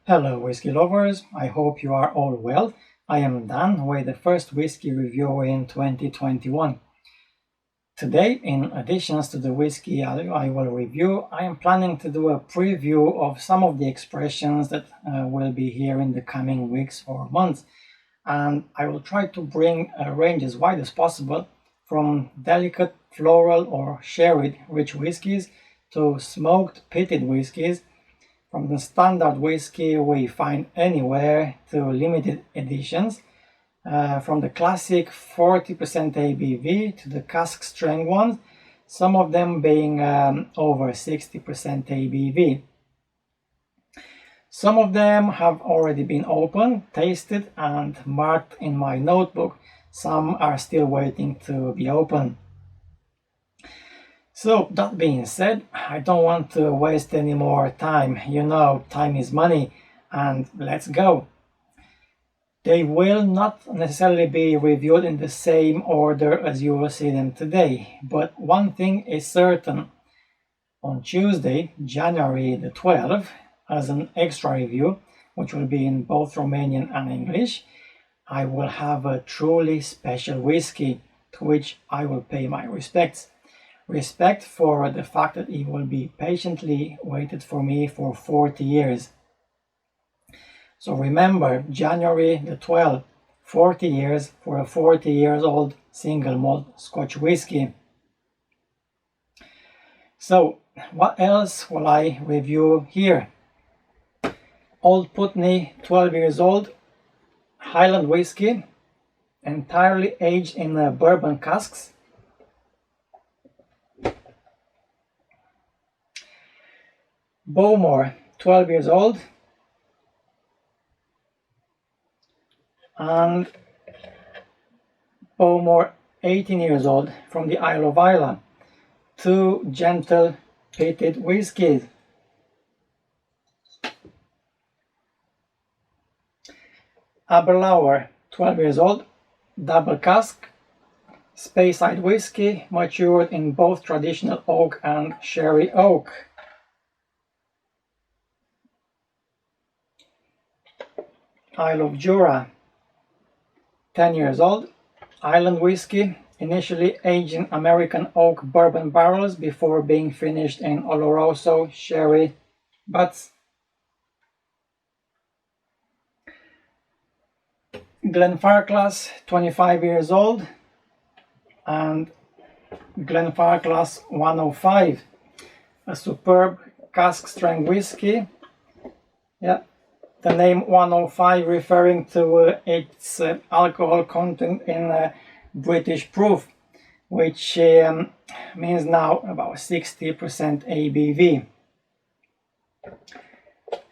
Hello whiskey lovers, I hope you are all well. I am Dan with the first whiskey review in 2021. Today, in addition to the whiskey I will review, I am planning to do a preview of some of the expressions that will be here in the coming weeks or months. And I will try to bring a range as wide as possible, from delicate floral or sherry rich whiskies to smoked peated whiskies, from the standard whiskey we find anywhere to limited editions, from the classic 40% ABV to the cask strength ones, some of them being over 60% ABV. Some of them have already been opened, tasted and marked in my notebook. Some are still waiting to be opened. So that being said, I don't want to waste any more time. You know, time is money, and let's go. They will not necessarily be reviewed in the same order as you will see them today, but one thing is certain. On Tuesday, January the 12th, as an extra review, which will be in both Romanian and English, I will have a truly special whiskey to which I will pay my respects. Respect for the fact that he will be patiently waited for me for 40 years. So remember, January the 12th, 40 years for a 40 years old single malt Scotch whiskey. So what else will I review here? Old Putney, 12 years old, Highland whiskey, entirely aged in bourbon casks. Bowmore, 12 years old, and Bowmore, 18 years old, from the Isle of Jura. Two gentle peated whiskies. Aberlour, 12 years old, double cask, Speyside whiskey, matured in both traditional oak and sherry oak. Isle of Jura, 10 years old, island whiskey, initially aged in American oak bourbon barrels before being finished in Oloroso sherry butts. Glenfarclas, 25 years old, and Glenfarclas 105, a superb cask strength whiskey. Yeah. The name 105 referring to its alcohol content in British proof, which means now about 60% ABV.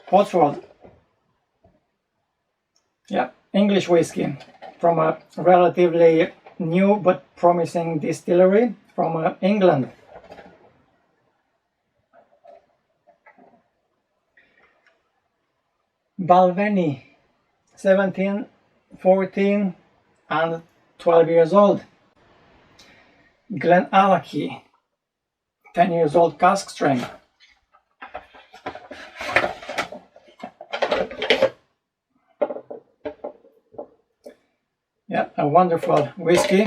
Cotswold, yeah, English whiskey from a relatively new but promising distillery from England. Balvenie, 17, 14 and 12 years old. Glenallachie, 10 years old cask strength. Yeah, a wonderful whiskey.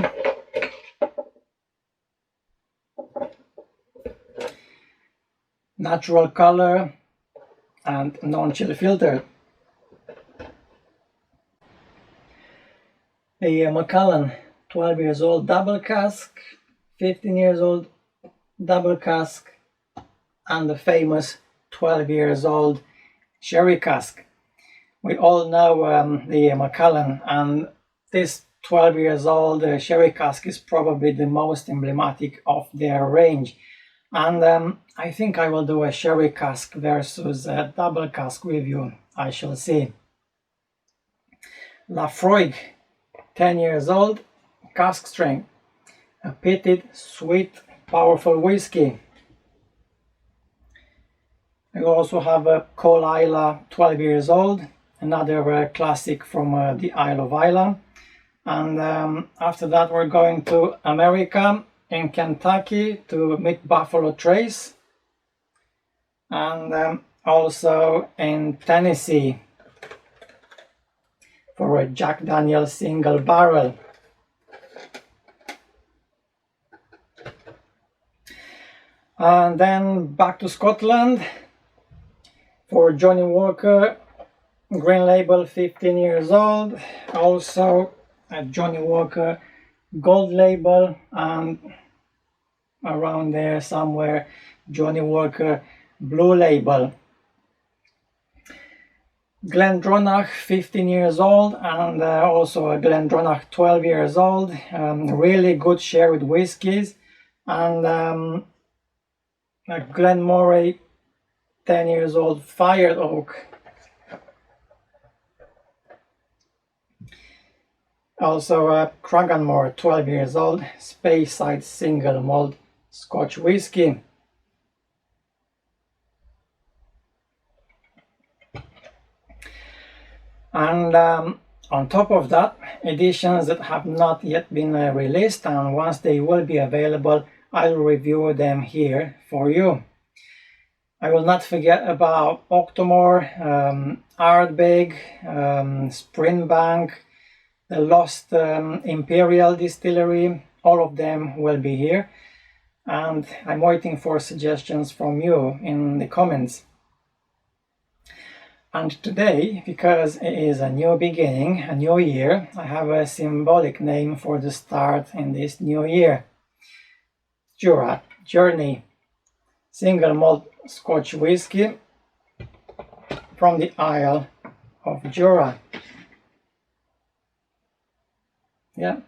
Natural color and non-chill filter. The Macallan, 12 years old double cask, 15 years old double cask, and the famous 12 years old sherry cask. We all know the Macallan, and this 12 years old sherry cask is probably the most emblematic of their range. And I think I will do a sherry cask versus a double cask review. I shall see. Lafroig, 10 years old, cask strength, a peated, sweet, powerful whiskey. We also have a Col Isla, 12 years old, another classic from the Isle of Jura. And after that we're going to America, in Kentucky, to meet Buffalo Trace. And also in Tennessee for a Jack Daniel's single barrel. And then back to Scotland for Johnny Walker, green label, 15 years old, also a Johnny Walker gold label, and around there somewhere Johnny Walker blue label. Glendronach, 15 years old, and also a Glendronach 12 years old, really good share with whiskies, and a Glenmoray 10 years old fired oak. Also a Cragganmore 12 years old Speyside single malt Scotch whiskey. And on top of that, editions that have not yet been released, and once they will be available, I'll review them here for you. I will not forget about Octomore, Ardbeg, Springbank, the Lost Imperial Distillery. All of them will be here, and I'm waiting for suggestions from you in the comments. And today, because it is a new beginning, a new year, I have a symbolic name for the start in this new year. Jura Journey single malt Scotch whiskey from the Isle of Jura. Yeah.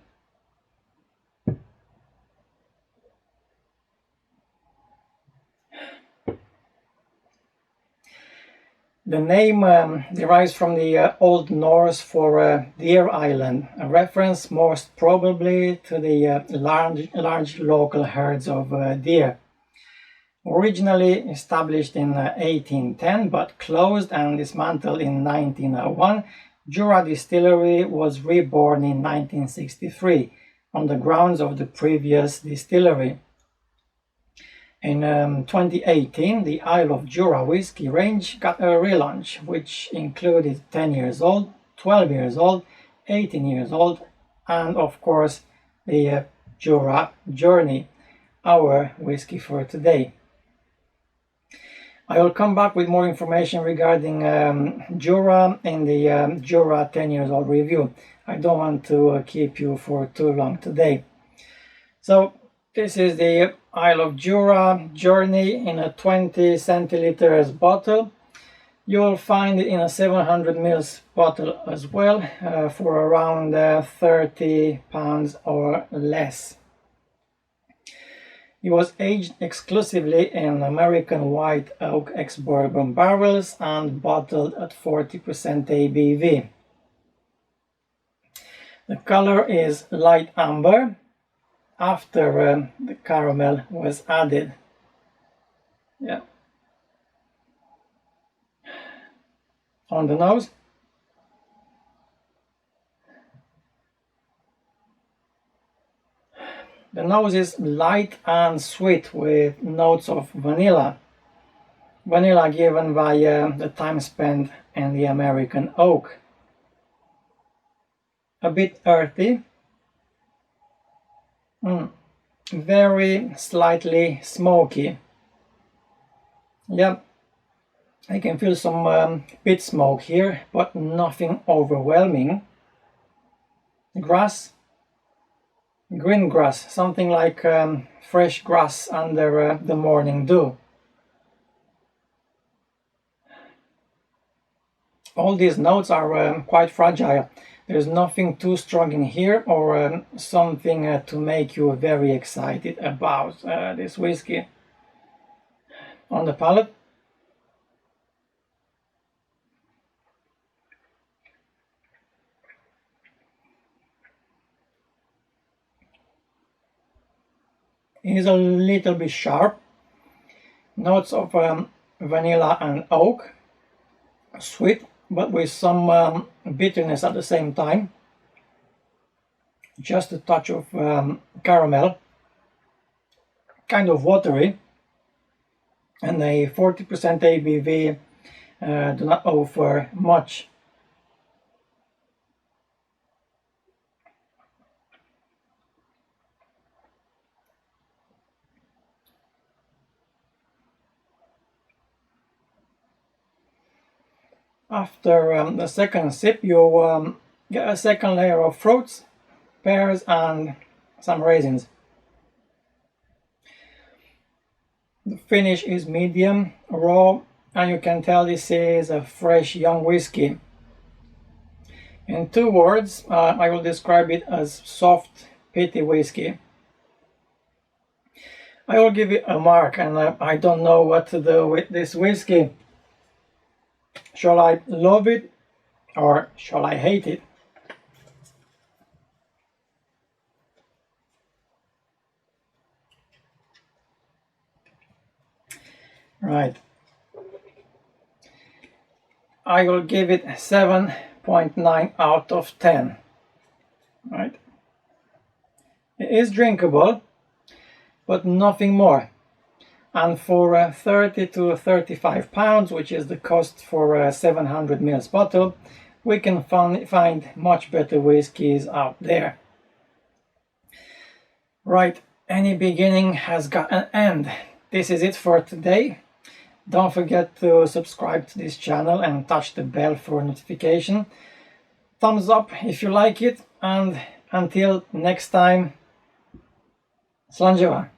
The name derives from the Old Norse for Deer Island, a reference most probably to the large local herds of deer. Originally established in 1810 but closed and dismantled in 1901, Jura Distillery was reborn in 1963 on the grounds of the previous distillery. In 2018, the Isle of Jura whiskey range got a relaunch, which included 10 years old, 12 years old, 18 years old, and of course the Jura Journey, our whiskey for today. I will come back with more information regarding Jura in the Jura 10 years old review. I don't want to keep you for too long today. So this is the Isle of Jura Journey in a 20 centiliters bottle. You will find it in a 700 ml bottle as well for around 30 pounds or less. It was aged exclusively in American white oak ex-bourbon barrels and bottled at 40% ABV. The color is light amber after the caramel was added. Yeah. On the nose, the nose is light and sweet with notes of vanilla. Vanilla given by the time spent in the American oak. A bit earthy. Very slightly smoky. Yeah, I can feel some pit smoke here, but nothing overwhelming. Grass. Green grass, something like fresh grass under the morning dew. All these notes are quite fragile. There's nothing too strong in here or something to make you very excited about this whiskey. On the palate, it is a little bit sharp. Notes of vanilla and oak, sweet, but with some bitterness at the same time. Just a touch of caramel, kind of watery, and a 40% ABV do not offer much. After the second sip, you get a second layer of fruits, pears and some raisins. The finish is medium, raw, and you can tell this is a fresh young whiskey. In 2 words, I will describe it as soft, peaty whiskey. I will give it a mark, and I don't know what to do with this whiskey. Shall I love it or shall I hate it? Right. I will give it 7.9 out of 10. Right. It is drinkable, but nothing more. And for 30 to 35 pounds, which is the cost for a 700 ml bottle, we can find much better whiskies out there. Right, any beginning has got an end. This is it for today. Don't forget to subscribe to this channel and touch the bell for notification. Thumbs up if you like it, and until next time, Slán Jura.